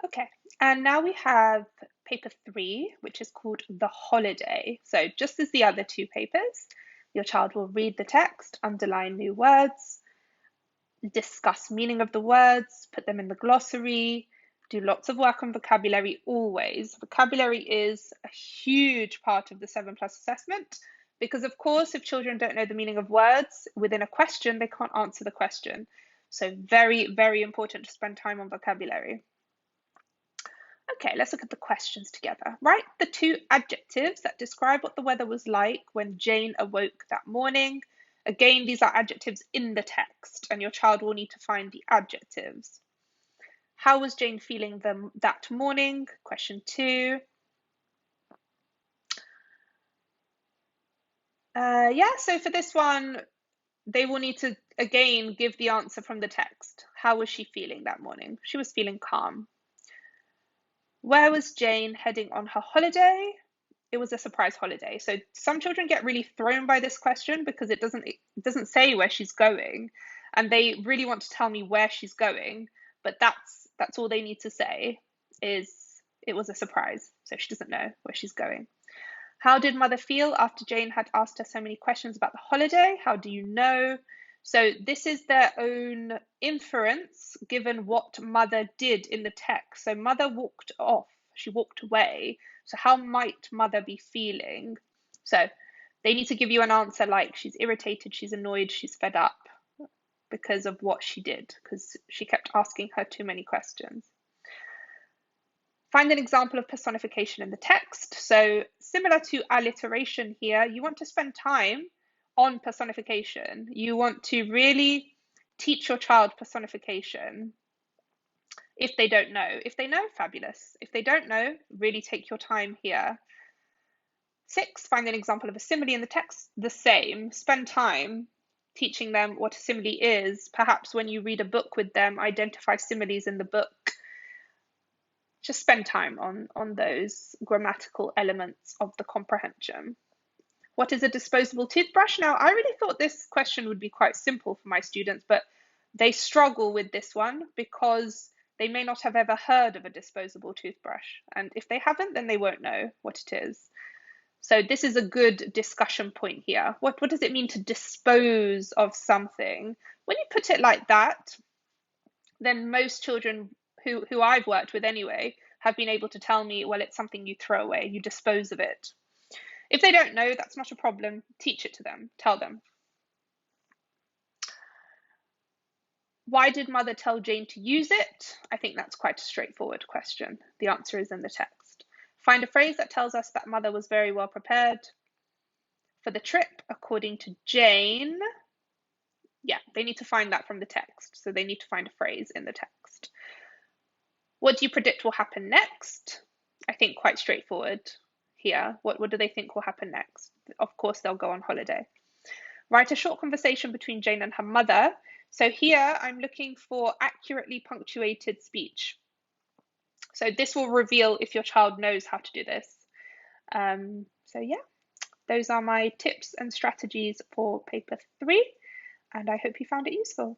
Okay, and now we have paper 3, which is called The Holiday. So just as the other two papers, your child will read the text, underline new words, discuss meaning of the words, put them in the glossary, do lots of work on vocabulary always. Vocabulary is a huge part of the 7+ assessment because, of course, if children don't know the meaning of words within a question, they can't answer the question. So very, very important to spend time on vocabulary. Okay, let's look at the questions together. Write the two adjectives that describe what the weather was like when Jane awoke that morning. Again, these are adjectives in the text, and your child will need to find the adjectives. How was Jane feeling that morning? Question 2. So for this one, they will need to, again, give the answer from the text. How was she feeling that morning? She was feeling calm. Where was Jane heading on her holiday? It was a surprise holiday. So some children get really thrown by this question because it doesn't say where she's going, and they really want to tell me where she's going, but that's all they need to say is it was a surprise. So she doesn't know where she's going. How did mother feel after Jane had asked her so many questions about the holiday? How do you know? So this is their own inference given what mother did in the text. So mother walked off, she walked away. So how might mother be feeling? So they need to give you an answer like she's irritated, she's annoyed, she's fed up because of what she did, because she kept asking her too many questions. Find an example of personification in the text. So similar to alliteration here, you want to spend time on personification. You want to really teach your child personification if they don't know. If they know, fabulous. If they don't know, really take your time here. 6, find an example of a simile in the text. The same. Spend time teaching them what a simile is. Perhaps when you read a book with them, identify similes in the book. Just spend time on those grammatical elements of the comprehension. What is a disposable toothbrush? Now, I really thought this question would be quite simple for my students, but they struggle with this one because they may not have ever heard of a disposable toothbrush. And if they haven't, then they won't know what it is. So this is a good discussion point here. What does it mean to dispose of something? When you put it like that, then most children who I've worked with anyway have been able to tell me, well, it's something you throw away, you dispose of it. If they don't know, that's not a problem. Teach it to them, tell them. Why did mother tell Jane to use it? I think that's quite a straightforward question. The answer is in the text. Find a phrase that tells us that mother was very well prepared for the trip, according to Jane. Yeah, they need to find that from the text. So they need to find a phrase in the text. What do you predict will happen next? I think quite straightforward here. What do they think will happen next? Of course, they'll go on holiday. Write a short conversation between Jane and her mother. So here I'm looking for accurately punctuated speech. So this will reveal if your child knows how to do this. So yeah, those are my tips and strategies for paper 3, and I hope you found it useful.